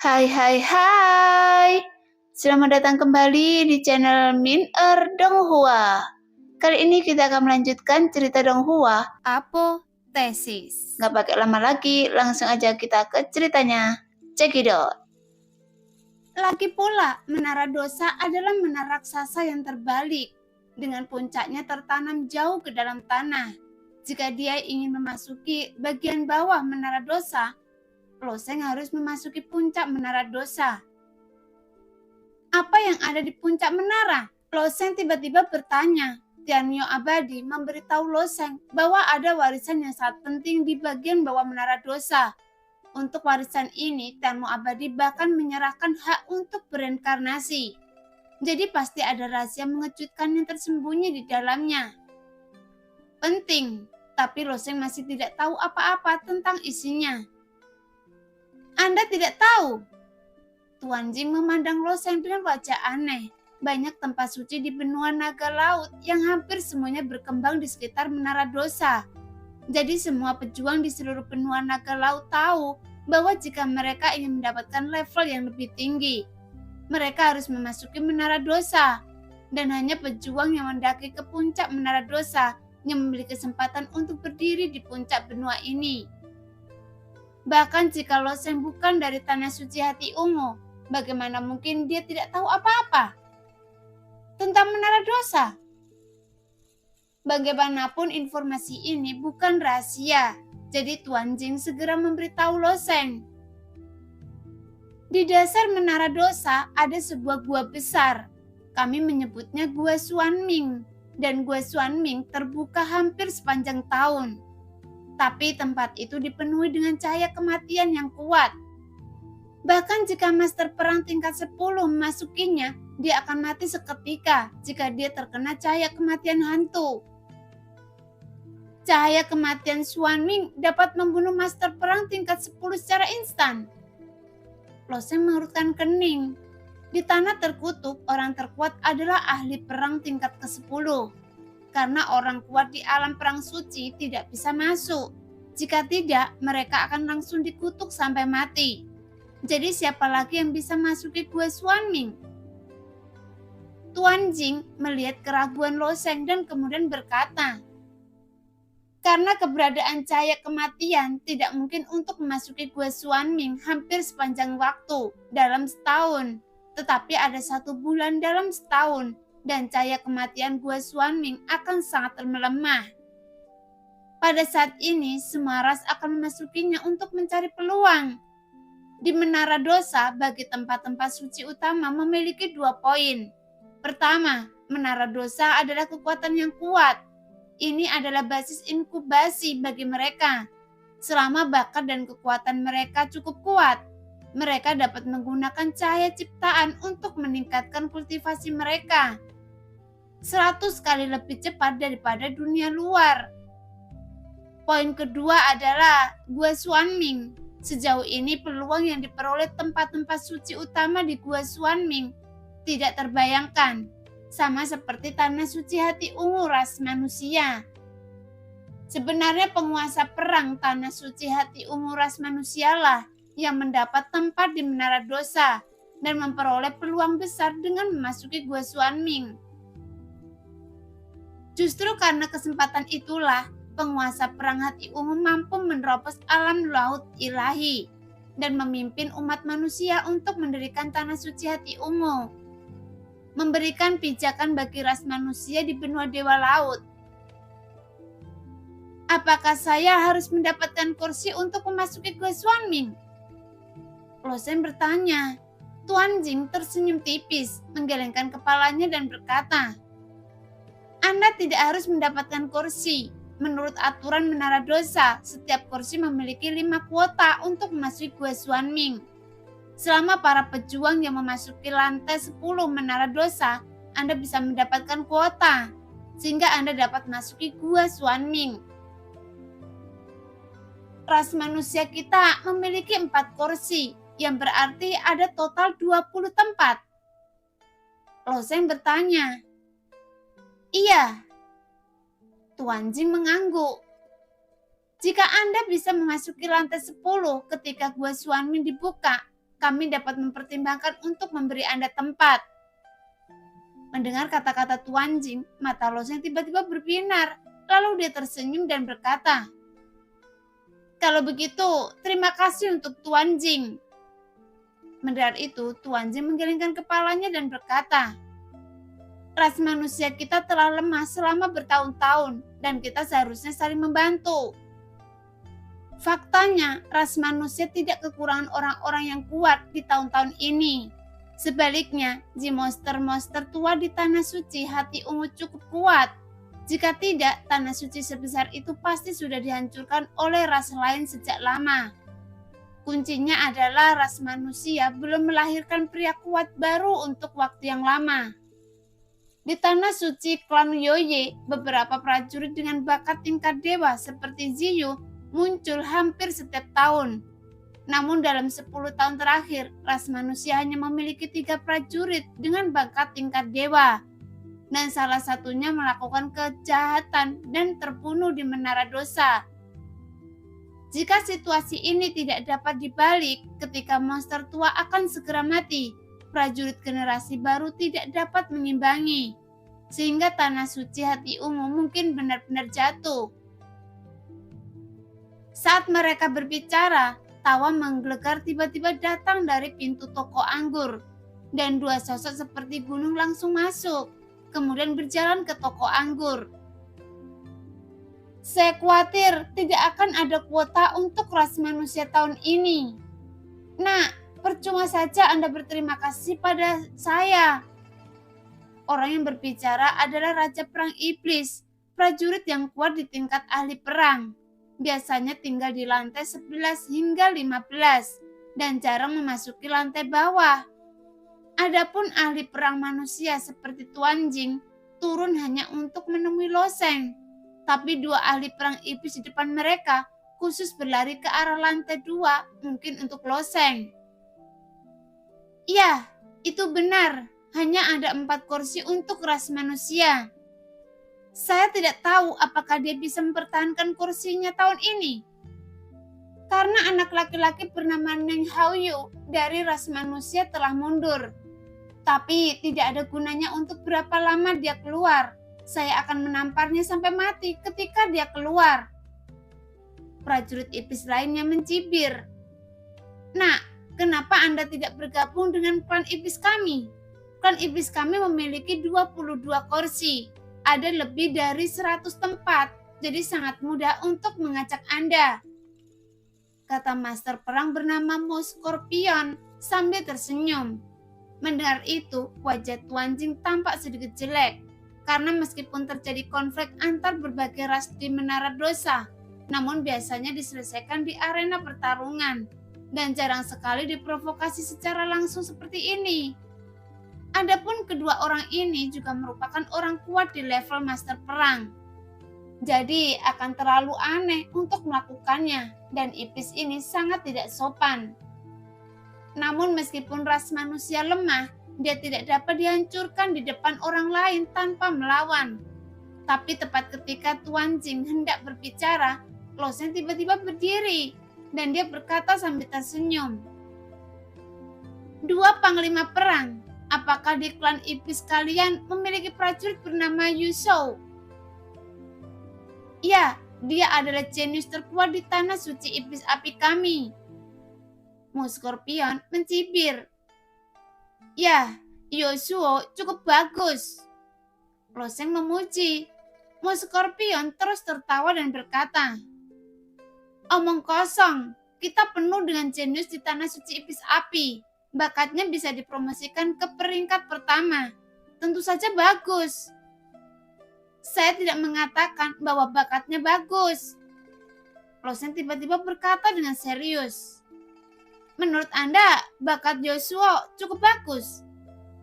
Hai hai hai. Selamat datang kembali di channel Min Donghua. Kali ini kita akan melanjutkan cerita Donghua. Apotesis. Gak pakai lama lagi, langsung aja kita ke ceritanya. Cekidot. Lagi pula, menara dosa adalah menara raksasa yang terbalik, dengan puncaknya tertanam jauh ke dalam tanah. Jika dia ingin memasuki bagian bawah menara dosa, Loseng harus memasuki puncak menara dosa. Apa yang ada di puncak menara? Loseng tiba-tiba bertanya. Tianmyo Abadi memberitahu Loseng bahwa ada warisan yang sangat penting di bagian bawah menara dosa. Untuk warisan ini, Tianmyo Abadi bahkan menyerahkan hak untuk bereinkarnasi. Jadi pasti ada rahasia mengejutkan yang tersembunyi di dalamnya. Penting, tapi Loseng masih tidak tahu apa-apa tentang isinya. Anda tidak tahu? Tuan Jing memandang Loseng dengan wajah aneh. Banyak tempat suci di benua naga laut yang hampir semuanya berkembang di sekitar menara dosa. Jadi semua pejuang di seluruh benua naga laut tahu bahwa jika mereka ingin mendapatkan level yang lebih tinggi, mereka harus memasuki menara dosa. Dan hanya pejuang yang mendaki ke puncak menara dosa yang memiliki kesempatan untuk berdiri di puncak benua ini. Bahkan jika Loseng bukan dari tanah suci hati ungu, bagaimana mungkin dia tidak tahu apa-apa tentang menara dosa? Bagaimanapun informasi ini bukan rahasia, jadi Tuan Jing segera memberitahu Loseng. Di dasar menara dosa ada sebuah gua besar. Kami menyebutnya Gua Xuanming, dan Gua Xuanming terbuka hampir sepanjang tahun. Tapi tempat itu dipenuhi dengan cahaya kematian yang kuat. Bahkan jika master perang tingkat 10 memasukinya, dia akan mati seketika jika dia terkena cahaya kematian hantu. Cahaya kematian Xuanming dapat membunuh master perang tingkat 10 secara instan. Loseng mengerutkan kening. Di tanah terkutuk, orang terkuat adalah ahli perang tingkat ke-10. Karena orang kuat di alam perang suci tidak bisa masuk. Jika tidak, mereka akan langsung dikutuk sampai mati. Jadi siapa lagi yang bisa masuki Gua Xuanming? Tuan Jing melihat keraguan Loseng dan kemudian berkata, karena keberadaan cahaya kematian tidak mungkin untuk memasuki Gua Xuanming hampir sepanjang waktu dalam setahun. Tetapi ada 1 bulan dalam setahun dan cahaya kematian Gua Xuanming akan sangat melemah. Pada saat ini, semua ras akan memasukinya untuk mencari peluang. Di menara dosa, bagi tempat-tempat suci utama memiliki 2 poin. Pertama, menara dosa adalah kekuatan yang kuat. Ini adalah basis inkubasi bagi mereka. Selama bakat dan kekuatan mereka cukup kuat, mereka dapat menggunakan cahaya ciptaan untuk meningkatkan kultivasi mereka 100 kali lebih cepat daripada dunia luar. Poin kedua adalah Gua Xuanming. Sejauh ini peluang yang diperoleh tempat-tempat suci utama di Gua Xuanming tidak terbayangkan, sama seperti tanah suci hati ungu ras manusia. Sebenarnya penguasa perang tanah suci hati ungu ras manusialah yang mendapat tempat di menara dosa dan memperoleh peluang besar dengan memasuki Gua Xuanming. Justru karena kesempatan itulah penguasa perang hati ungu mampu menerobos alam laut ilahi dan memimpin umat manusia untuk mendirikan tanah suci hati ungu, memberikan pijakan bagi ras manusia di benua dewa laut. Apakah saya harus mendapatkan kursi untuk memasuki Gua Xuanming? Loseng bertanya. Tuan Jing tersenyum tipis, menggelengkan kepalanya dan berkata, Anda tidak harus mendapatkan kursi. Menurut aturan menara dosa, setiap kursi memiliki 5 kuota untuk memasuki Gua Xuanming. Selama para pejuang yang memasuki lantai 10 menara dosa, Anda bisa mendapatkan kuota, sehingga Anda dapat memasuki Gua Xuanming. Ras manusia kita memiliki 4 kursi, yang berarti ada total 20 tempat. Loseng bertanya. Iya. Tuan Jing mengangguk. Jika Anda bisa memasuki lantai 10 ketika Gua Xuanming dibuka, kami dapat mempertimbangkan untuk memberi Anda tempat. Mendengar kata-kata Tuan Jing, mata Lo Seng tiba-tiba berbinar. Lalu dia tersenyum dan berkata, "Kalau begitu, terima kasih untuk Tuan Jing." Mendengar itu, Tuan Jing menggelengkan kepalanya dan berkata, "Ras manusia kita telah lemah selama bertahun-tahun dan kita seharusnya saling membantu. Faktanya, ras manusia tidak kekurangan orang-orang yang kuat di tahun-tahun ini. Sebaliknya, monster-monster tua di Tanah Suci Hati Ungu cukup kuat. Jika tidak, Tanah Suci sebesar itu pasti sudah dihancurkan oleh ras lain sejak lama. Kuncinya adalah ras manusia belum melahirkan pria kuat baru untuk waktu yang lama. Di Tanah Suci klan Yoye, beberapa prajurit dengan bakat tingkat dewa seperti Ziyu muncul hampir setiap tahun. Namun dalam 10 tahun terakhir, ras manusia hanya memiliki 3 prajurit dengan bakat tingkat dewa. Dan salah satunya melakukan kejahatan dan terbunuh di Menara Dosa. Jika situasi ini tidak dapat dibalik, ketika monster tua akan segera mati, prajurit generasi baru tidak dapat mengimbangi, sehingga Tanah Suci Hati Ungu mungkin benar-benar jatuh." Saat mereka berbicara, tawa menggelegar tiba-tiba datang dari pintu toko anggur, dan 2 sosok seperti gunung langsung masuk, kemudian berjalan ke toko anggur. "Saya khawatir tidak akan ada kuota untuk ras manusia tahun ini. Nah, percuma saja Anda berterima kasih pada saya." Orang yang berbicara adalah Raja Perang Iblis, prajurit yang kuat di tingkat ahli perang. Biasanya tinggal di lantai 11 hingga 15 dan jarang memasuki lantai bawah. Adapun ahli perang manusia seperti Tuan Jing turun hanya untuk menemui Lo Seng. Tapi 2 ahli perang iblis di depan mereka khusus berlari ke arah lantai 2 mungkin untuk Lo Seng. "Ya, itu benar. Hanya ada 4 kursi untuk ras manusia. Saya tidak tahu apakah dia bisa mempertahankan kursinya tahun ini. Karena anak laki-laki bernama Neng Haoyu dari ras manusia telah mundur. Tapi tidak ada gunanya untuk berapa lama dia keluar. Saya akan menamparnya sampai mati ketika dia keluar." Prajurit iblis lainnya mencibir, "Nah, kenapa Anda tidak bergabung dengan klan iblis kami? Klan iblis kami memiliki 22 kursi. Ada lebih dari 100 tempat, jadi sangat mudah untuk mengajak Anda," kata master perang bernama Mo Scorpion sambil tersenyum. Mendengar itu, wajah Tuan Jing tampak sedikit jelek, karena meskipun terjadi konflik antar berbagai ras di Menara Dosa, namun biasanya diselesaikan di arena pertarungan, dan jarang sekali diprovokasi secara langsung seperti ini. Adapun kedua orang ini juga merupakan orang kuat di level master perang. Jadi akan terlalu aneh untuk melakukannya, dan iblis ini sangat tidak sopan. Namun meskipun ras manusia lemah, dia tidak dapat dihancurkan di depan orang lain tanpa melawan. Tapi tepat ketika Tuan Jing hendak berbicara, Lo Seng tiba-tiba berdiri, dan dia berkata sambil tersenyum, "2 panglima perang, apakah di klan iblis kalian memiliki prajurit bernama Yu Shou?" "Ya, dia adalah jenius terkuat di Tanah Suci Iblis Api kami." Mo Scorpion mencibir, "Ya, Yosuo cukup bagus." Lo Seng memuji. Mo Scorpion terus tertawa dan berkata, "Omong kosong, kita penuh dengan jenius di Tanah Suci Iblis Api. Bakatnya bisa dipromosikan ke peringkat pertama. Tentu saja bagus." "Saya tidak mengatakan bahwa bakatnya bagus." Lo Seng tiba-tiba berkata dengan serius, "Menurut Anda, bakat Yosuo cukup bagus.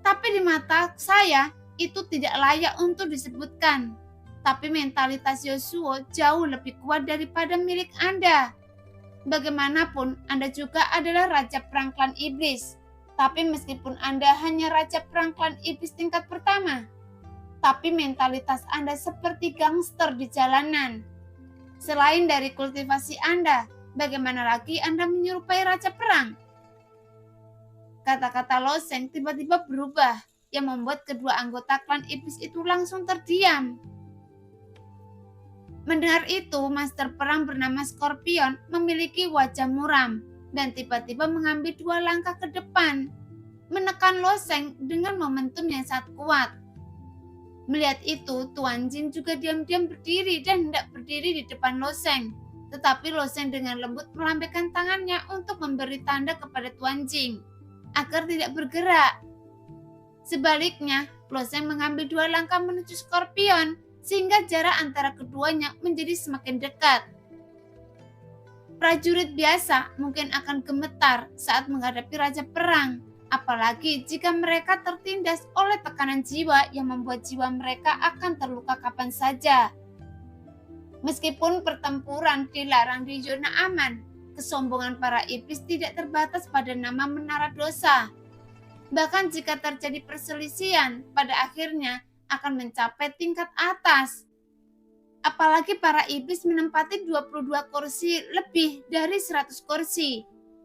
Tapi di mata saya, itu tidak layak untuk disebutkan. Tapi mentalitas Yosuo jauh lebih kuat daripada milik Anda. Bagaimanapun, Anda juga adalah Raja Perang Klan Iblis. Tapi meskipun Anda hanya Raja Perang Klan Iblis tingkat pertama, tapi mentalitas Anda seperti gangster di jalanan. Selain dari kultivasi Anda, bagaimana lagi Anda menyerupai Raja Perang?" Kata-kata Loseng tiba-tiba berubah, yang membuat kedua anggota klan iblis itu langsung terdiam. Mendengar itu, master perang bernama Scorpion memiliki wajah muram dan tiba-tiba mengambil 2 langkah ke depan, menekan Loseng dengan momentum yang sangat kuat. Melihat itu, Tuan Jing juga diam-diam berdiri dan hendak berdiri di depan Loseng. Tetapi Loseng dengan lembut melambaikan tangannya untuk memberi tanda kepada Tuan Jing agar tidak bergerak. Sebaliknya, Loseng mengambil 2 langkah menuju Scorpion sehingga jarak antara keduanya menjadi semakin dekat. Prajurit biasa mungkin akan gemetar saat menghadapi raja perang, apalagi jika mereka tertindas oleh tekanan jiwa yang membuat jiwa mereka akan terluka kapan saja. Meskipun pertempuran dilarang di zona aman, kesombongan para iblis tidak terbatas pada nama menara dosa. Bahkan jika terjadi perselisihan, pada akhirnya akan mencapai tingkat atas. Apalagi para iblis menempati 22 kursi lebih dari 100 kursi.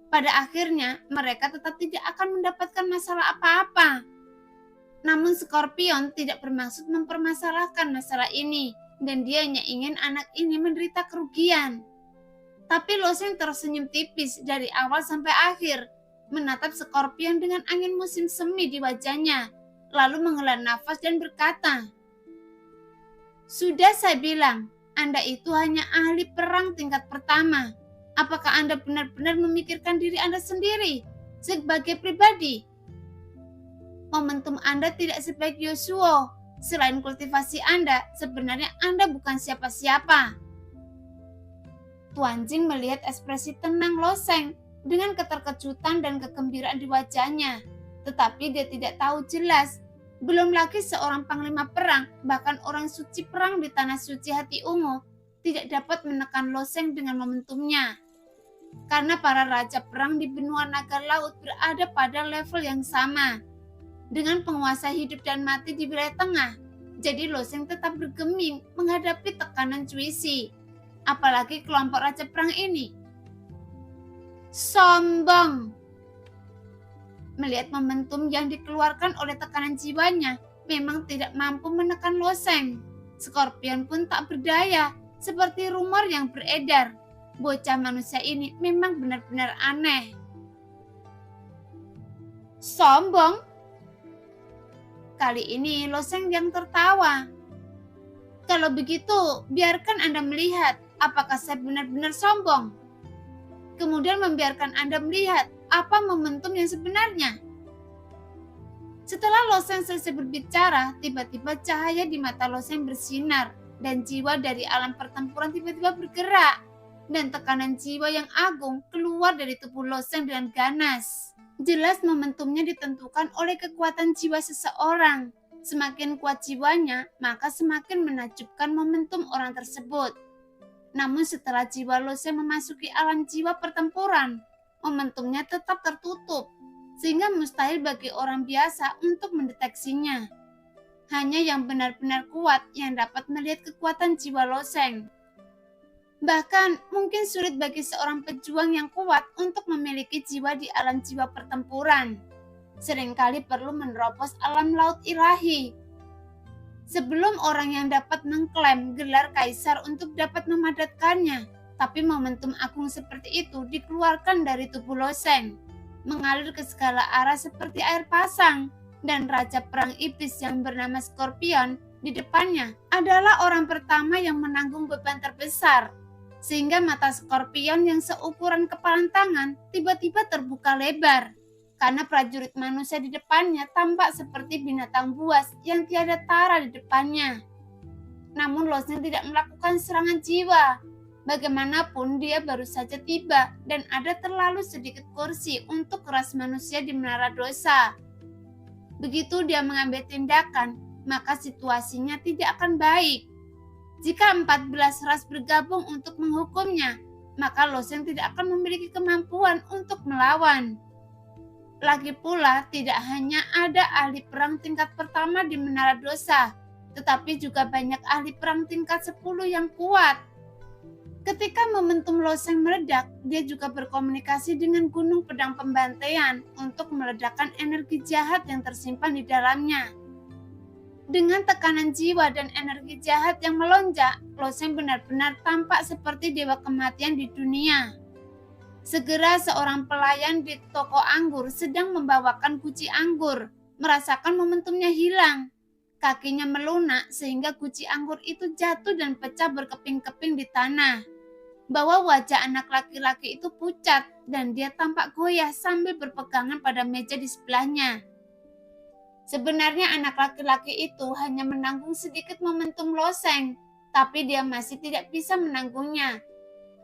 Pada akhirnya, mereka tetap tidak akan mendapatkan masalah apa-apa. Namun Scorpion tidak bermaksud mempermasalahkan masalah ini, dan dia hanya ingin anak ini menderita kerugian. Tapi Loseng tersenyum tipis dari awal sampai akhir, menatap Scorpion dengan angin musim semi di wajahnya, lalu menghela nafas dan berkata, "Sudah saya bilang, Anda itu hanya ahli perang tingkat pertama. Apakah Anda benar-benar memikirkan diri Anda sendiri sebagai pribadi? Momentum Anda tidak sebaik Yoshuo. Selain kultivasi Anda, sebenarnya Anda bukan siapa-siapa." Tuan Jing melihat ekspresi tenang Loseng dengan keterkejutan dan kegembiraan di wajahnya. Tetapi dia tidak tahu jelas, belum lagi seorang panglima perang, bahkan orang suci perang di tanah suci hati ungu, tidak dapat menekan Loseng dengan momentumnya. Karena para raja perang di benua naga laut berada pada level yang sama, dengan penguasa hidup dan mati di wilayah tengah. Jadi Loseng tetap bergeming menghadapi tekanan Cuisi. Apalagi kelompok raja perang ini. Sombong. Melihat momentum yang dikeluarkan oleh tekanan jiwanya memang tidak mampu menekan Loseng. Scorpion pun tak berdaya, seperti rumor yang beredar. Bocah manusia ini memang benar-benar aneh. Sombong? Kali ini Loseng yang tertawa. Kalau begitu, biarkan Anda melihat apakah saya benar-benar sombong. Kemudian membiarkan Anda melihat apa momentum yang sebenarnya. Setelah Loseng selesai berbicara, tiba-tiba cahaya di mata Loseng bersinar dan jiwa dari alam pertempuran tiba-tiba bergerak dan tekanan jiwa yang agung keluar dari tubuh Loseng dengan ganas. Jelas momentumnya ditentukan oleh kekuatan jiwa seseorang. Semakin kuat jiwanya, maka semakin menakjubkan momentum orang tersebut. Namun setelah jiwa Loseng memasuki alam jiwa pertempuran, momentumnya tetap tertutup, sehingga mustahil bagi orang biasa untuk mendeteksinya. Hanya yang benar-benar kuat yang dapat melihat kekuatan jiwa Loseng. Bahkan mungkin sulit bagi seorang pejuang yang kuat untuk memiliki jiwa di alam jiwa pertempuran. Seringkali perlu menerobos alam laut ilahi. Sebelum orang yang dapat mengklaim gelar kaisar untuk dapat memadatkannya, tapi momentum agung seperti itu dikeluarkan dari tubuh Loseng, mengalir ke segala arah seperti air pasang, dan raja perang iblis yang bernama Scorpion di depannya adalah orang pertama yang menanggung beban terbesar, sehingga mata Scorpion yang seukuran kepalan tangan tiba-tiba terbuka lebar, karena prajurit manusia di depannya tampak seperti binatang buas yang tiada tara di depannya. Namun Loseng tidak melakukan serangan jiwa. Bagaimanapun dia baru saja tiba dan ada terlalu sedikit kursi untuk ras manusia di menara dosa. Begitu dia mengambil tindakan, maka situasinya tidak akan baik. Jika 14 ras bergabung untuk menghukumnya, maka Loseng tidak akan memiliki kemampuan untuk melawan. Lagi pula, tidak hanya ada ahli perang tingkat pertama di menara dosa, tetapi juga banyak ahli perang tingkat 10 yang kuat. Ketika momentum loseng meledak, dia juga berkomunikasi dengan gunung pedang pembantaian untuk meledakkan energi jahat yang tersimpan di dalamnya. Dengan tekanan jiwa dan energi jahat yang melonjak, loseng benar-benar tampak seperti dewa kematian di dunia. Segera seorang pelayan di toko anggur sedang membawakan guci anggur, merasakan momentumnya hilang. Kakinya melunak sehingga guci anggur itu jatuh dan pecah berkeping-keping di tanah. Bahwa wajah anak laki-laki itu pucat dan dia tampak goyah sambil berpegangan pada meja di sebelahnya. Sebenarnya anak laki-laki itu hanya menanggung sedikit momentum loseng, tapi dia masih tidak bisa menanggungnya.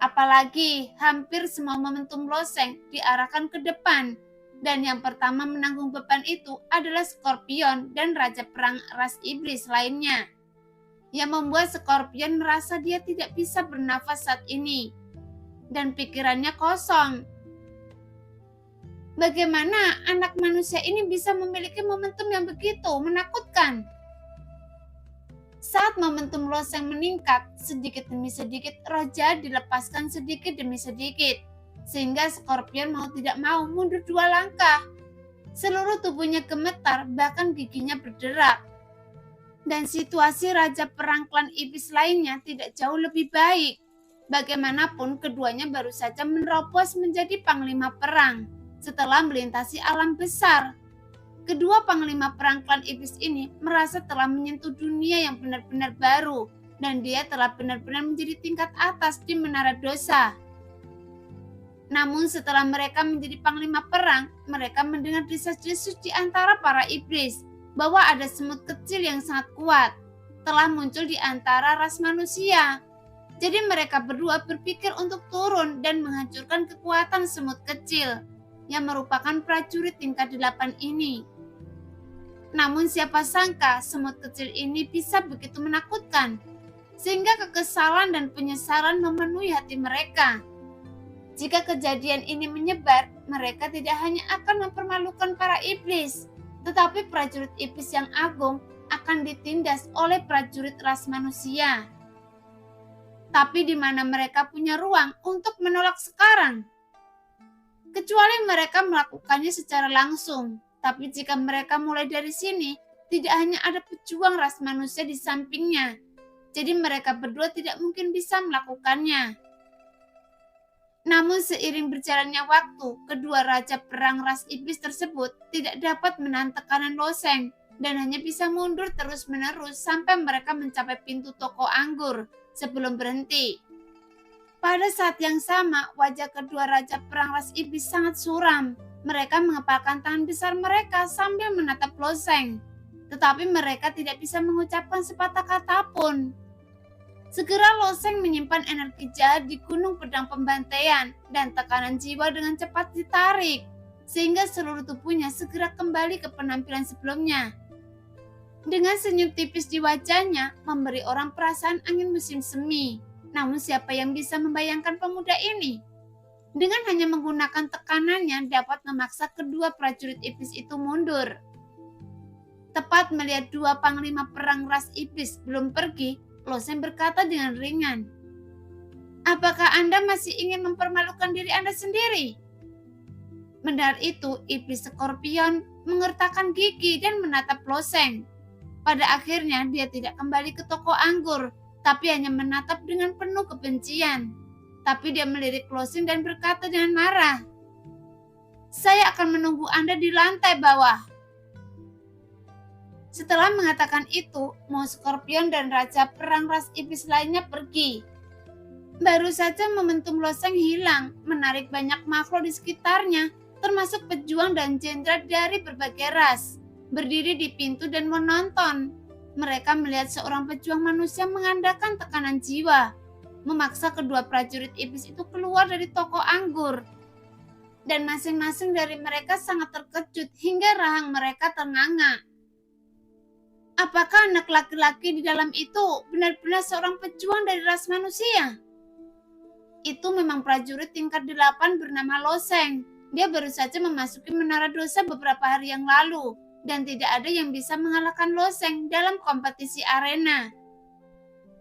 Apalagi hampir semua momentum loseng diarahkan ke depan, dan yang pertama menanggung beban itu adalah Scorpion dan Raja Perang ras Iblis lainnya, yang membuat Scorpion merasa dia tidak bisa bernafas saat ini, dan pikirannya kosong. Bagaimana anak manusia ini bisa memiliki momentum yang begitu menakutkan? Saat momentum loseng meningkat, sedikit demi sedikit roh jahat dilepaskan sedikit demi sedikit, sehingga Scorpion mau tidak mau mundur 2 langkah. Seluruh tubuhnya gemetar, bahkan giginya berderak. Dan situasi Raja Perang klan Iblis lainnya tidak jauh lebih baik. Bagaimanapun keduanya baru saja menerobos menjadi panglima perang setelah melintasi alam besar. Kedua panglima perang klan Iblis ini merasa telah menyentuh dunia yang benar-benar baru, dan dia telah benar-benar menjadi tingkat atas di menara dosa. Namun setelah mereka menjadi panglima perang, mereka mendengar desas-desus di antara para iblis bahwa ada semut kecil yang sangat kuat telah muncul di antara ras manusia. Jadi mereka berdua berpikir untuk turun dan menghancurkan kekuatan semut kecil yang merupakan prajurit tingkat 8 ini. Namun siapa sangka semut kecil ini bisa begitu menakutkan, sehingga kekesalan dan penyesalan memenuhi hati mereka. Jika kejadian ini menyebar, mereka tidak hanya akan mempermalukan para iblis, tetapi prajurit iblis yang agung akan ditindas oleh prajurit ras manusia. Tapi di mana mereka punya ruang untuk menolak sekarang? Kecuali mereka melakukannya secara langsung. Tapi jika mereka mulai dari sini, tidak hanya ada pejuang ras manusia di sampingnya. Jadi mereka berdua tidak mungkin bisa melakukannya. Namun seiring berjalannya waktu, kedua raja perang ras iblis tersebut tidak dapat menahan tekanan loseng dan hanya bisa mundur terus-menerus sampai mereka mencapai pintu toko anggur sebelum berhenti. Pada saat yang sama, wajah kedua raja perang ras iblis sangat suram. Mereka mengepalkan tangan besar mereka sambil menatap loseng. Tetapi mereka tidak bisa mengucapkan sepatah kata pun. Segera loseng menyimpan energi jahat di gunung pedang pembantaian dan tekanan jiwa dengan cepat ditarik, sehingga seluruh tubuhnya segera kembali ke penampilan sebelumnya. Dengan senyum tipis di wajahnya, memberi orang perasaan angin musim semi. Namun siapa yang bisa membayangkan pemuda ini? Dengan hanya menggunakan tekanannya dapat memaksa kedua prajurit iblis itu mundur. Tepat melihat dua panglima perang ras iblis belum pergi, Loseng berkata dengan ringan, "Apakah Anda masih ingin mempermalukan diri Anda sendiri?" Mendengar itu, iblis Scorpion mengertakkan gigi dan menatap Loseng. Pada akhirnya dia tidak kembali ke toko anggur, tapi hanya menatap dengan penuh kebencian. Tapi dia melirik Loseng dan berkata dengan marah, "Saya akan menunggu Anda di lantai bawah." Setelah mengatakan itu, Mo Scorpion dan Raja Perang ras Iblis lainnya pergi. Baru saja momentum Loseng hilang, menarik banyak makhluk di sekitarnya, termasuk pejuang dan jenderal dari berbagai ras, berdiri di pintu dan menonton. Mereka melihat seorang pejuang manusia mengandalkan tekanan jiwa, memaksa kedua prajurit iblis itu keluar dari toko anggur. Dan masing-masing dari mereka sangat terkejut hingga rahang mereka ternganga. Apakah anak laki-laki di dalam itu benar-benar seorang pejuang dari ras manusia? Itu memang prajurit tingkat 8 bernama Loseng. Dia baru saja memasuki menara dosa beberapa hari yang lalu, dan tidak ada yang bisa mengalahkan Loseng dalam kompetisi arena.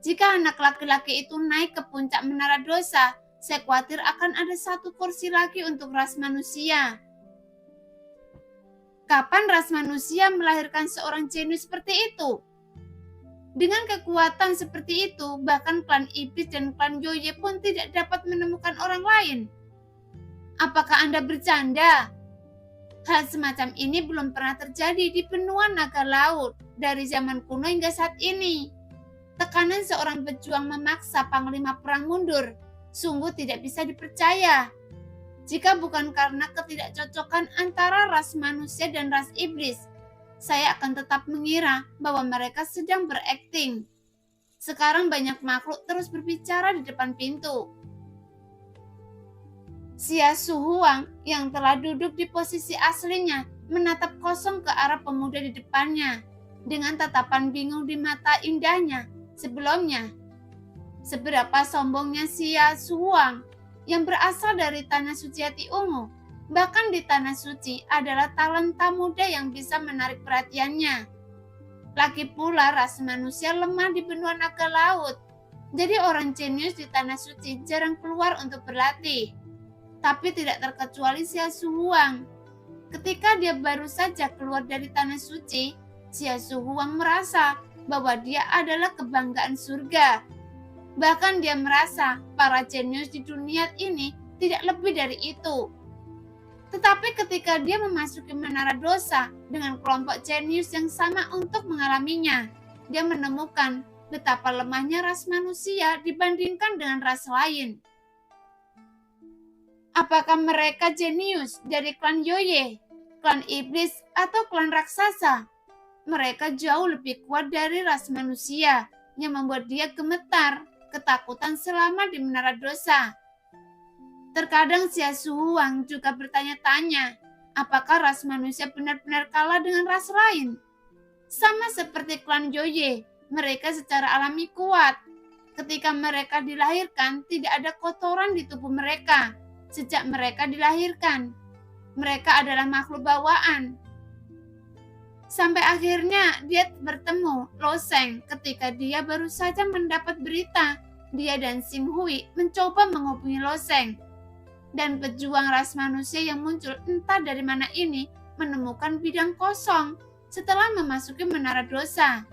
Jika anak laki-laki itu naik ke puncak menara dosa, saya khawatir akan ada satu kursi lagi untuk ras manusia. Kapan ras manusia melahirkan seorang jenius seperti itu? Dengan kekuatan seperti itu, bahkan klan iblis dan klan Yoye pun tidak dapat menemukan orang lain. Apakah Anda bercanda? Hal semacam ini belum pernah terjadi di benua naga laut dari zaman kuno hingga saat ini. Tekanan seorang pejuang memaksa panglima perang mundur sungguh tidak bisa dipercaya. Jika bukan karena ketidakcocokan antara ras manusia dan ras iblis, saya akan tetap mengira bahwa mereka sedang berakting. Sekarang banyak makhluk terus berbicara di depan pintu. Xia Su Huang yang telah duduk di posisi aslinya menatap kosong ke arah pemuda di depannya dengan tatapan bingung di mata indahnya. Sebelumnya, seberapa sombongnya Xia Su Huang yang berasal dari tanah suci hati ungu, bahkan di tanah suci adalah talenta muda yang bisa menarik perhatiannya. Lagi pula ras manusia lemah di benua naga laut, jadi orang jenius di tanah suci jarang keluar untuk berlatih. Tapi tidak terkecuali Xia Su Huang. Ketika dia baru saja keluar dari tanah suci, Xia Su Huang merasa bahwa dia adalah kebanggaan surga. Bahkan dia merasa para jenius di dunia ini tidak lebih dari itu. Tetapi ketika dia memasuki menara dosa dengan kelompok jenius yang sama untuk mengalaminya, dia menemukan betapa lemahnya ras manusia dibandingkan dengan ras lain. Apakah mereka jenius dari klan Yoye, klan iblis, atau klan raksasa? Mereka jauh lebih kuat dari ras manusia yang membuat dia gemetar, ketakutan selama di menara dosa. Terkadang Xia Su Huang juga bertanya-tanya, apakah ras manusia benar-benar kalah dengan ras lain? Sama seperti klan Yoye, mereka secara alami kuat. Ketika mereka dilahirkan, tidak ada kotoran di tubuh mereka. Sejak mereka dilahirkan, mereka adalah makhluk bawaan. Sampai akhirnya dia bertemu Lo Sheng ketika dia baru saja mendapat berita. Dia dan Xing Hui mencoba menghubungi Lo Sheng. Dan pejuang ras manusia yang muncul entah dari mana ini menemukan bidang kosong setelah memasuki menara dosa.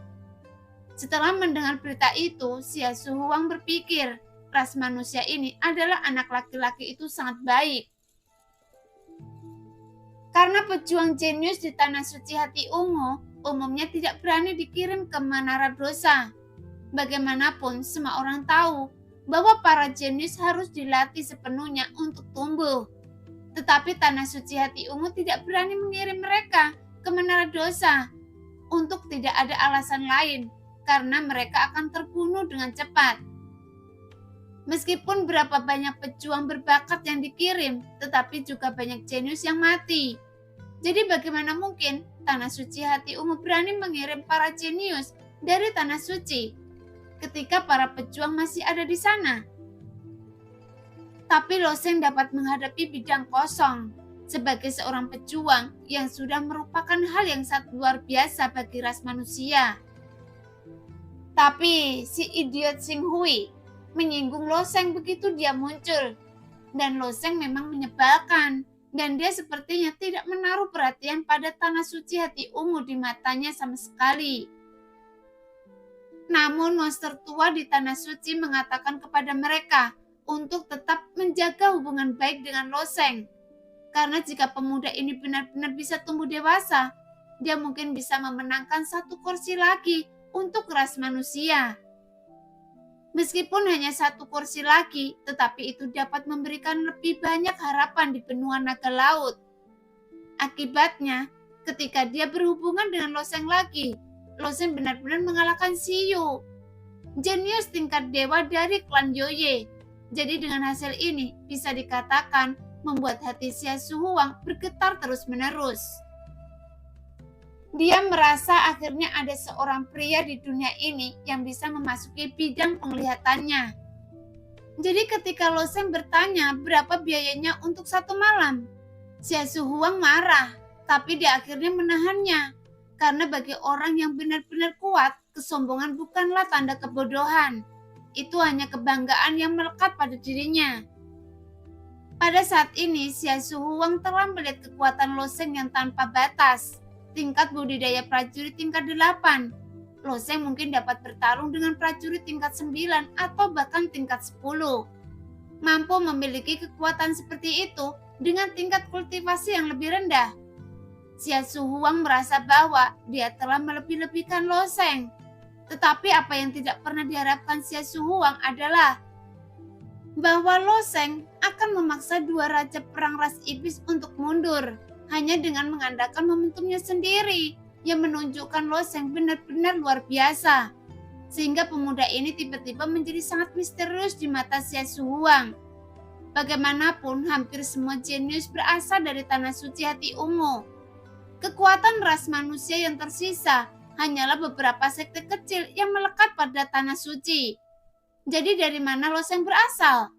Setelah mendengar berita itu, Xia Su Huang berpikir, ras manusia ini adalah anak laki-laki itu sangat baik. Karena pejuang jenius di tanah suci hati ungu umumnya tidak berani dikirim ke menara dosa. Bagaimanapun, semua orang tahu bahwa para jenius harus dilatih sepenuhnya untuk tumbuh. Tetapi tanah suci hati ungu tidak berani mengirim mereka ke menara dosa untuk tidak ada alasan lain, karena mereka akan terbunuh dengan cepat. Meskipun berapa banyak pejuang berbakat yang dikirim, tetapi juga banyak jenius yang mati. Jadi bagaimana mungkin tanah suci hati ungu berani mengirim para jenius dari tanah suci ketika para pejuang masih ada di sana? Tapi Lo Sheng dapat menghadapi bidang kosong sebagai seorang pejuang yang sudah merupakan hal yang sangat luar biasa bagi ras manusia. Tapi si idiot Xing Hui menyinggung Lo Sheng begitu dia muncul. Dan Lo Sheng memang menyebalkan. Dan dia sepertinya tidak menaruh perhatian pada tanah suci hati ungu di matanya sama sekali. Namun monster tua di tanah suci mengatakan kepada mereka untuk tetap menjaga hubungan baik dengan Lo Sheng. Karena jika pemuda ini benar-benar bisa tumbuh dewasa, dia mungkin bisa memenangkan satu kursi lagi untuk ras manusia. Meskipun hanya satu kursi lagi, tetapi itu dapat memberikan lebih banyak harapan di benua naga laut. Akibatnya, ketika dia berhubungan dengan Lo Sheng lagi, Lo Sheng benar-benar mengalahkan Xiyu, jenius tingkat dewa dari klan Yoye. Jadi dengan hasil ini bisa dikatakan membuat hati Xia Su Huang bergetar terus-menerus. Dia merasa akhirnya ada seorang pria di dunia ini yang bisa memasuki bidang penglihatannya. Jadi ketika Lo Sheng bertanya berapa biayanya untuk satu malam, Xia Su Huang marah, tapi dia akhirnya menahannya. Karena bagi orang yang benar-benar kuat, kesombongan bukanlah tanda kebodohan. Itu hanya kebanggaan yang melekat pada dirinya. Pada saat ini, Xia Shuhuang telah melihat kekuatan Loseng yang tanpa batas. Tingkat budidaya prajurit tingkat 8. Loseng mungkin dapat bertarung dengan prajurit tingkat 9 atau bahkan tingkat 10. Mampu memiliki kekuatan seperti itu dengan tingkat kultivasi yang lebih rendah. Xia Shuhuang merasa bahwa dia telah melebih-lebihkan Loseng. Tetapi apa yang tidak pernah diharapkan Xia Shuhuang adalah bahwa Loseng akan memaksa dua raja perang ras iblis untuk mundur hanya dengan mengandalkan momentumnya sendiri yang menunjukkan Loseng benar-benar luar biasa, sehingga pemuda ini tiba-tiba menjadi sangat misterius di mata Xia Shuhuang. Bagaimanapun, hampir semua jenius berasal dari tanah suci hati ungu. Kekuatan ras manusia yang tersisa hanyalah beberapa sekte kecil yang melekat pada tanah suci. Jadi dari mana Loseng berasal?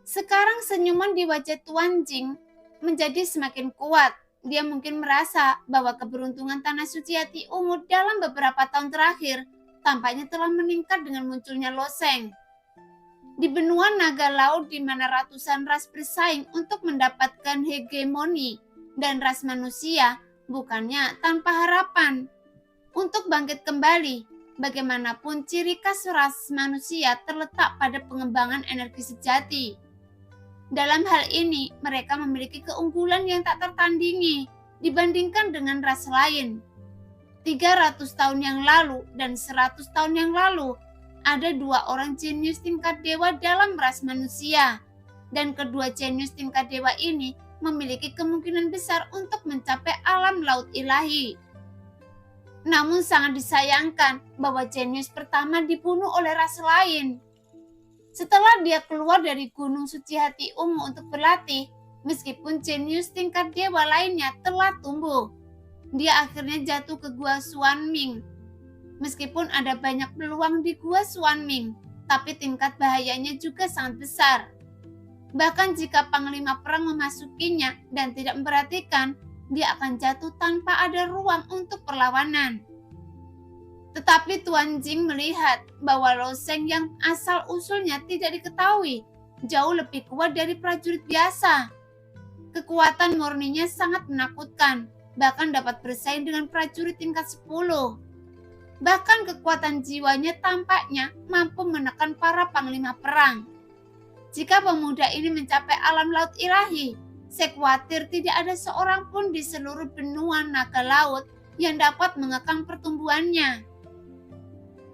Sekarang senyuman di wajah Tuan Jing menjadi semakin kuat. Dia mungkin merasa bahwa keberuntungan tanah suci hati ungu dalam beberapa tahun terakhir tampaknya telah meningkat dengan munculnya Loseng. Di benua naga laut di mana ratusan ras bersaing untuk mendapatkan hegemoni dan ras manusia bukannya tanpa harapan untuk bangkit kembali. Bagaimanapun ciri khas ras manusia terletak pada pengembangan energi sejati. Dalam hal ini, mereka memiliki keunggulan yang tak tertandingi dibandingkan dengan ras lain. 300 tahun yang lalu dan 100 tahun yang lalu, ada dua orang jenius tingkat dewa dalam ras manusia. Dan kedua jenius tingkat dewa ini memiliki kemungkinan besar untuk mencapai alam laut ilahi. Namun sangat disayangkan bahwa jenius pertama dibunuh oleh ras lain. Setelah dia keluar dari Gunung Suci Hati Ungu untuk berlatih, meskipun jenius tingkat dewa lainnya telah tumbuh, dia akhirnya jatuh ke Gua Xuanming. Meskipun ada banyak peluang di Gua Xuanming, tapi tingkat bahayanya juga sangat besar. Bahkan jika panglima perang memasukinya dan tidak memperhatikan, dia akan jatuh tanpa ada ruang untuk perlawanan. Tetapi Tuan Jing melihat bahwa Loseng yang asal-usulnya tidak diketahui jauh lebih kuat dari prajurit biasa. Kekuatan murninya sangat menakutkan, bahkan dapat bersaing dengan prajurit tingkat 10. Bahkan kekuatan jiwanya tampaknya mampu menekan para panglima perang. Jika pemuda ini mencapai alam laut ilahi, saya khawatir tidak ada seorang pun di seluruh benua naga laut yang dapat mengekang pertumbuhannya.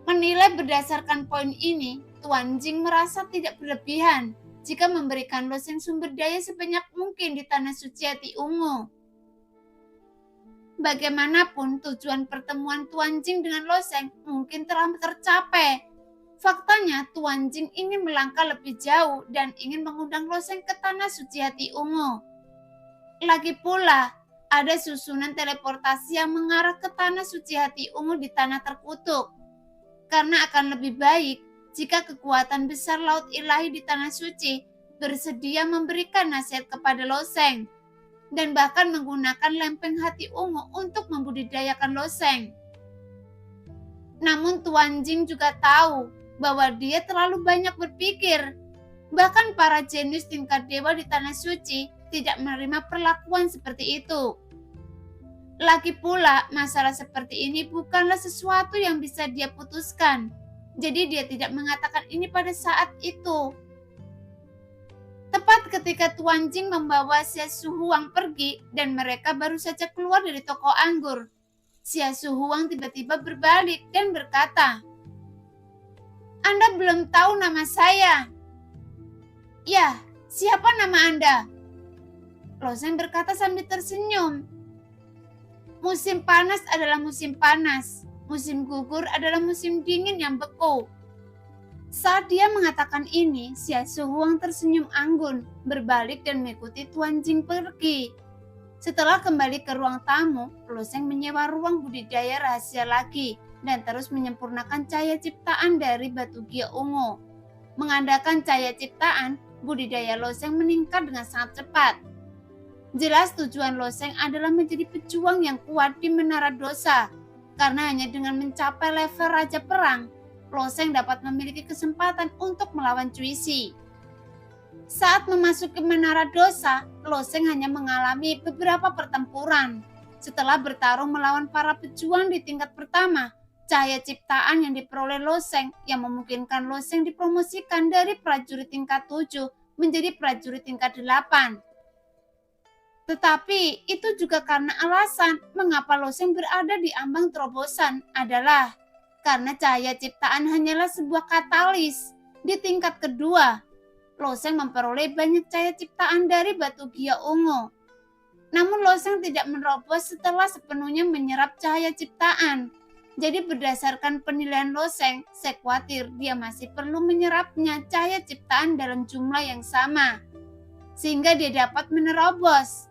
Menilai berdasarkan poin ini, Tuan Jing merasa tidak berlebihan jika memberikan Loseng sumber daya sebanyak mungkin di tanah suci hati ungu. Bagaimanapun, tujuan pertemuan Tuan Jing dengan Loseng mungkin telah tercapai. Faktanya, Tuan Jing ingin melangkah lebih jauh dan ingin mengundang Loseng ke tanah suci hati ungu. Lagi pula, ada susunan teleportasi yang mengarah ke tanah suci hati ungu di tanah terkutuk. Karena akan lebih baik jika kekuatan besar laut ilahi di tanah suci bersedia memberikan nasihat kepada Loseng dan bahkan menggunakan lempeng hati ungu untuk membudidayakan Loseng. Namun Tuan Jing juga tahu bahwa dia terlalu banyak berpikir. Bahkan para jenius tingkat dewa di tanah suci tidak menerima perlakuan seperti itu. Lagi pula, masalah seperti ini bukanlah sesuatu yang bisa dia putuskan. Jadi dia tidak mengatakan ini pada saat itu. Tepat ketika Tuan Jing membawa Xia Shuhuang pergi dan mereka baru saja keluar dari toko anggur, Xia Shuhuang tiba-tiba berbalik dan berkata, "Anda belum tahu nama saya." "Ya, siapa nama Anda?" Loseng berkata sambil tersenyum. "Musim panas adalah musim panas. Musim gugur adalah musim dingin yang beku." Saat dia mengatakan ini, Xia Shuhuang tersenyum anggun, berbalik dan mengikuti Tuan Jing pergi. Setelah kembali ke ruang tamu, Loseng menyewa ruang budidaya rahasia lagi dan terus menyempurnakan cahaya ciptaan dari batu gia ungu. Mengandalkan cahaya ciptaan, budidaya Loseng meningkat dengan sangat cepat. Jelas tujuan Loseng adalah menjadi pejuang yang kuat di menara dosa. karena hanya dengan mencapai level Raja Perang, Loseng dapat memiliki kesempatan untuk melawan Cuisi. Saat memasuki Menara Dosa, Loseng hanya mengalami beberapa pertempuran. Setelah bertarung melawan para pejuang di tingkat pertama, cahaya ciptaan yang diperoleh Loseng yang memungkinkan Loseng dipromosikan dari prajurit tingkat 7 menjadi prajurit tingkat 8. Tetapi itu juga karena alasan mengapa Loseng berada di ambang terobosan adalah karena cahaya ciptaan hanyalah sebuah katalis. Di tingkat kedua, Loseng memperoleh banyak cahaya ciptaan dari batu gia ungu. Namun Loseng tidak menerobos setelah sepenuhnya menyerap cahaya ciptaan. Jadi berdasarkan penilaian Loseng, saya khawatir dia masih perlu menyerapnya cahaya ciptaan dalam jumlah yang sama, sehingga dia dapat menerobos.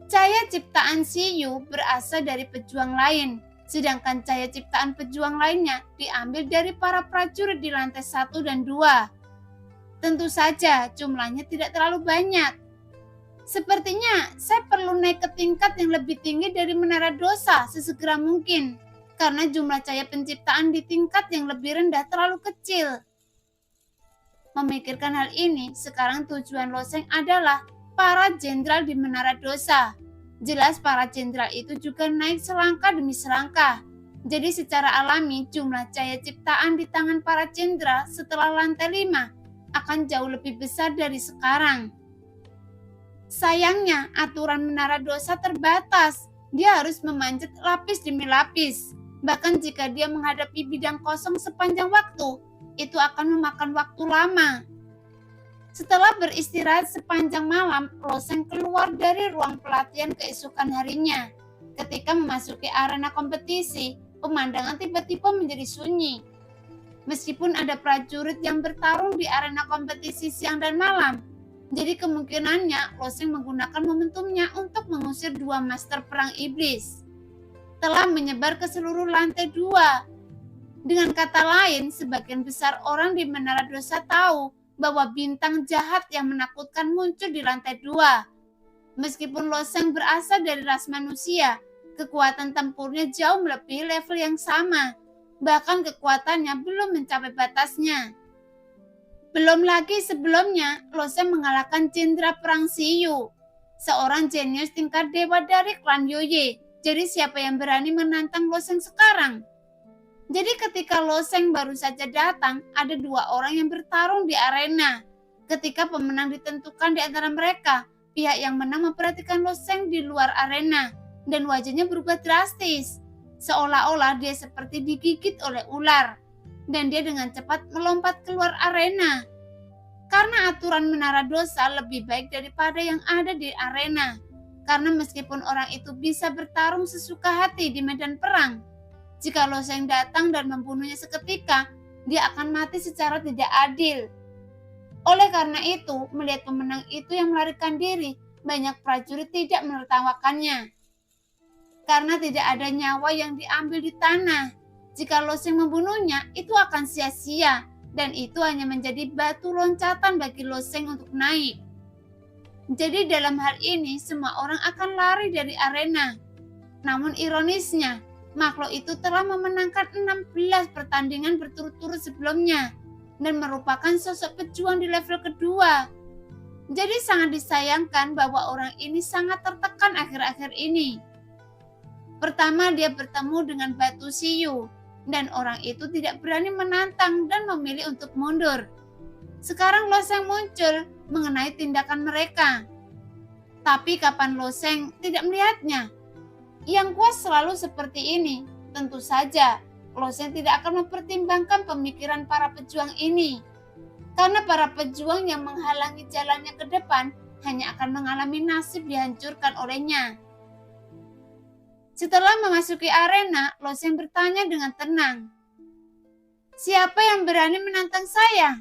Cahaya ciptaan Siyu berasal dari pejuang lain, sedangkan cahaya ciptaan pejuang lainnya diambil dari para prajurit di lantai 1 dan 2. Tentu saja jumlahnya tidak terlalu banyak. Sepertinya saya perlu naik ke tingkat yang lebih tinggi dari Menara Dosa sesegera mungkin, karena jumlah cahaya penciptaan di tingkat yang lebih rendah terlalu kecil. Memikirkan hal ini, sekarang tujuan Loseng adalah para jenderal di Menara Dosa. Jelas para jenderal itu juga naik selangkah demi selangkah. Jadi secara alami jumlah cahaya ciptaan di tangan para jenderal setelah lantai 5 akan jauh lebih besar dari sekarang. Sayangnya aturan Menara Dosa terbatas. Dia harus memanjat lapis demi lapis. Bahkan jika dia menghadapi bidang kosong sepanjang waktu, itu akan memakan waktu lama. Setelah beristirahat sepanjang malam, Loseng keluar dari ruang pelatihan keesokan harinya. Ketika memasuki arena kompetisi, pemandangan tiba-tiba menjadi sunyi. Meskipun ada prajurit yang bertarung di arena kompetisi siang dan malam, jadi kemungkinannya Loseng menggunakan momentumnya untuk mengusir 2 master perang iblis. Telah menyebar ke seluruh lantai 2. Dengan kata lain, sebagian besar orang di Menara Dosa tahu bahwa bintang jahat yang menakutkan muncul di lantai 2. Meskipun Loseng berasal dari ras manusia, kekuatan tempurnya jauh melebihi level yang sama. Bahkan kekuatannya belum mencapai batasnya. Belum lagi sebelumnya, Loseng mengalahkan Jenderal Perang Siyu, seorang jenius tingkat dewa dari klan Yoye. Jadi siapa yang berani menantang Loseng sekarang? Jadi ketika Loseng baru saja datang, ada 2 orang yang bertarung di arena. Ketika pemenang ditentukan di antara mereka, pihak yang menang memperhatikan Loseng di luar arena, dan wajahnya berubah drastis. Seolah-olah dia seperti digigit oleh ular, dan dia dengan cepat melompat keluar arena. Karena aturan Menara Dosa lebih baik daripada yang ada di arena. Karena meskipun orang itu bisa bertarung sesuka hati di medan perang, jika Loseng datang dan membunuhnya seketika, dia akan mati secara tidak adil. Oleh karena itu, melihat pemenang itu yang melarikan diri, banyak prajurit tidak menertawakannya. Karena tidak ada nyawa yang diambil di tanah. Jika Loseng membunuhnya, itu akan sia-sia, dan itu hanya menjadi batu loncatan bagi Loseng untuk naik. Jadi dalam hal ini, semua orang akan lari dari arena. Namun ironisnya, makhluk itu telah memenangkan 16 pertandingan berturut-turut sebelumnya dan merupakan sosok pejuang di level kedua. Jadi sangat disayangkan bahwa orang ini sangat tertekan akhir-akhir ini. Pertama, dia bertemu dengan Batu Siyu, dan orang itu tidak berani menantang dan memilih untuk mundur. Sekarang Loseng muncul mengenai tindakan mereka. Tapi kapan Loseng tidak melihatnya? Yang kuat selalu seperti ini. Tentu saja, Loseng tidak akan mempertimbangkan pemikiran para pejuang ini. Karena para pejuang yang menghalangi jalannya ke depan hanya akan mengalami nasib dihancurkan olehnya. Setelah memasuki arena, Loseng bertanya dengan tenang, "Siapa yang berani menantang saya?"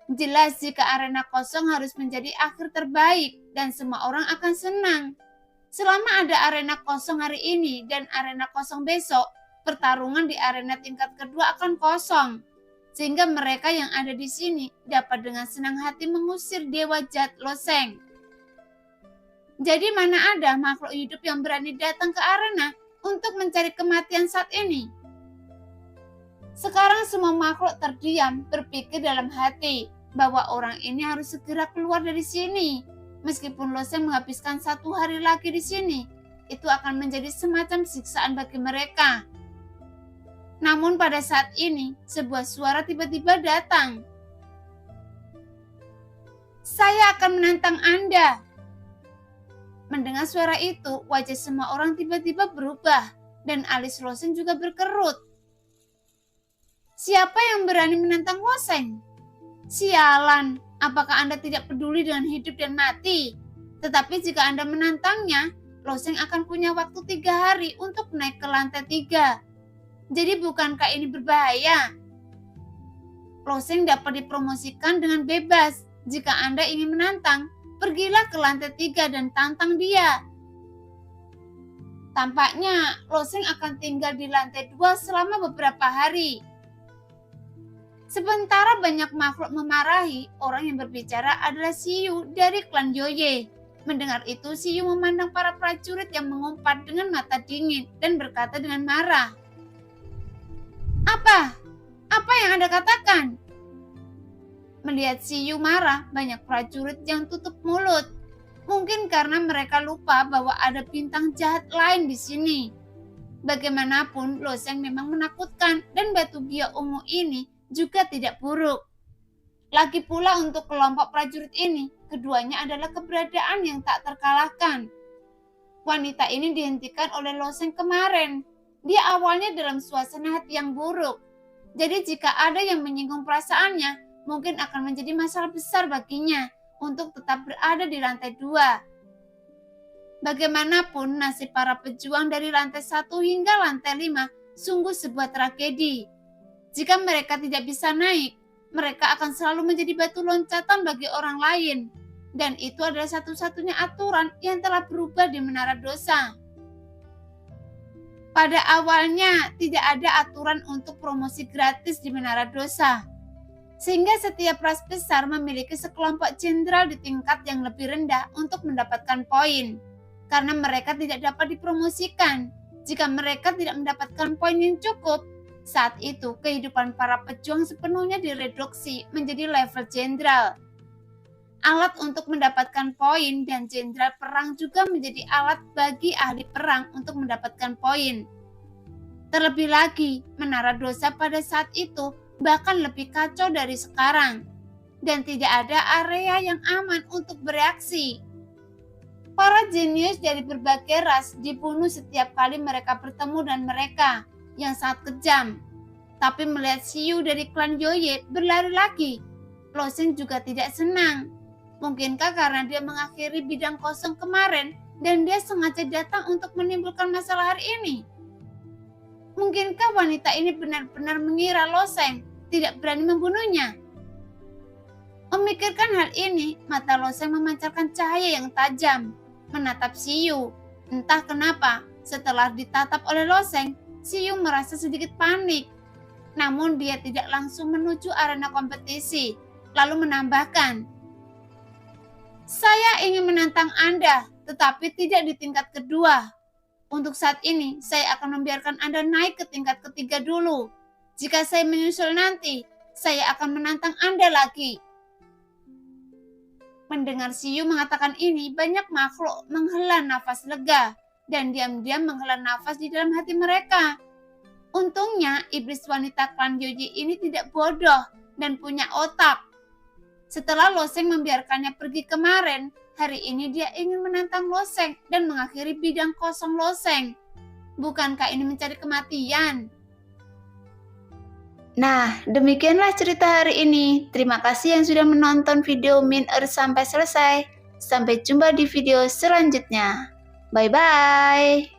Jelas jika arena kosong harus menjadi akhir terbaik dan semua orang akan senang. Selama ada arena kosong hari ini dan arena kosong besok, pertarungan di arena tingkat kedua akan kosong. Sehingga mereka yang ada di sini dapat dengan senang hati mengusir dewa jahat Loseng. Jadi mana ada makhluk hidup yang berani datang ke arena untuk mencari kematian saat ini? Sekarang semua makhluk terdiam berpikir dalam hati bahwa orang ini harus segera keluar dari sini. Meskipun Loseng menghabiskan 1 hari lagi di sini, itu akan menjadi semacam siksaan bagi mereka. Namun pada saat ini, sebuah suara tiba-tiba datang. Saya akan menantang Anda. Mendengar suara itu, wajah semua orang tiba-tiba berubah, dan alis Loseng juga berkerut. Siapa yang berani menantang Loseng? Sialan, apakah Anda tidak peduli dengan hidup dan mati? Tetapi jika Anda menantangnya, Loseng akan punya waktu 3 hari untuk naik ke lantai 3. Jadi bukankah ini berbahaya? Loseng dapat dipromosikan dengan bebas. Jika Anda ingin menantang, pergilah ke lantai 3 dan tantang dia. Tampaknya Loseng akan tinggal di lantai 2 selama beberapa hari. Sementara banyak makhluk memarahi, orang yang berbicara adalah Siyu dari klan Yoye. Mendengar itu, Siyu memandang para prajurit yang mengumpat dengan mata dingin dan berkata dengan marah. Apa yang Anda katakan? Melihat Siyu marah, banyak prajurit yang tutup mulut. Mungkin karena mereka lupa bahwa ada bintang jahat lain di sini. Bagaimanapun, Loseng memang menakutkan dan batu gio ungu ini juga tidak buruk. Lagi pula untuk kelompok prajurit ini, keduanya adalah keberadaan yang tak terkalahkan. Wanita ini dihentikan oleh Loseng kemarin. Dia awalnya dalam suasana hati yang buruk. Jadi jika ada yang menyinggung perasaannya, mungkin akan menjadi masalah besar baginya untuk tetap berada di lantai 2. Bagaimanapun nasib para pejuang dari lantai 1 hingga lantai 5 sungguh sebuah tragedi. Jika mereka tidak bisa naik, mereka akan selalu menjadi batu loncatan bagi orang lain. Dan itu adalah satu-satunya aturan yang telah berubah di Menara Dosa. Pada awalnya tidak ada aturan untuk promosi gratis di Menara Dosa. Sehingga setiap ras besar memiliki sekelompok jenderal di tingkat yang lebih rendah untuk mendapatkan poin. Karena mereka tidak dapat dipromosikan. Jika mereka tidak mendapatkan poin yang cukup, saat itu kehidupan para pejuang sepenuhnya direduksi menjadi level jenderal. Alat untuk mendapatkan poin dan jenderal perang juga menjadi alat bagi ahli perang untuk mendapatkan poin. Terlebih lagi, Menara Dosa pada saat itu bahkan lebih kacau dari sekarang, dan tidak ada area yang aman untuk bereaksi. Para jenius dari berbagai ras dibunuh setiap kali mereka bertemu dan mereka yang sangat kejam. Tapi melihat Siyu dari klan Yoye berlari lagi, Loseng juga tidak senang. Mungkinkah karena dia mengakhiri bidang kosong kemarin dan dia sengaja datang untuk menimbulkan masalah hari ini? Mungkinkah wanita ini benar-benar mengira Loseng tidak berani membunuhnya? Memikirkan hal ini, mata Loseng memancarkan cahaya yang tajam, menatap Siyu. Entah kenapa, setelah ditatap oleh Loseng, Siyu merasa sedikit panik. Namun dia tidak langsung menuju arena kompetisi, lalu menambahkan, "Saya ingin menantang Anda, tetapi tidak di tingkat kedua. Untuk saat ini, saya akan membiarkan Anda naik ke tingkat ketiga dulu. Jika saya menyusul nanti, saya akan menantang Anda lagi." Mendengar Siyu mengatakan ini, banyak makhluk menghela nafas lega dan diam-diam menghela nafas di dalam hati mereka. Untungnya, iblis wanita klan Yoye ini tidak bodoh dan punya otak. Setelah Loseng membiarkannya pergi kemarin, hari ini dia ingin menantang Loseng dan mengakhiri bidang kosong Loseng. Bukankah ini mencari kematian? Nah, demikianlah cerita hari ini. Terima kasih yang sudah menonton video Min sampai selesai. Sampai jumpa di video selanjutnya. Bye-bye.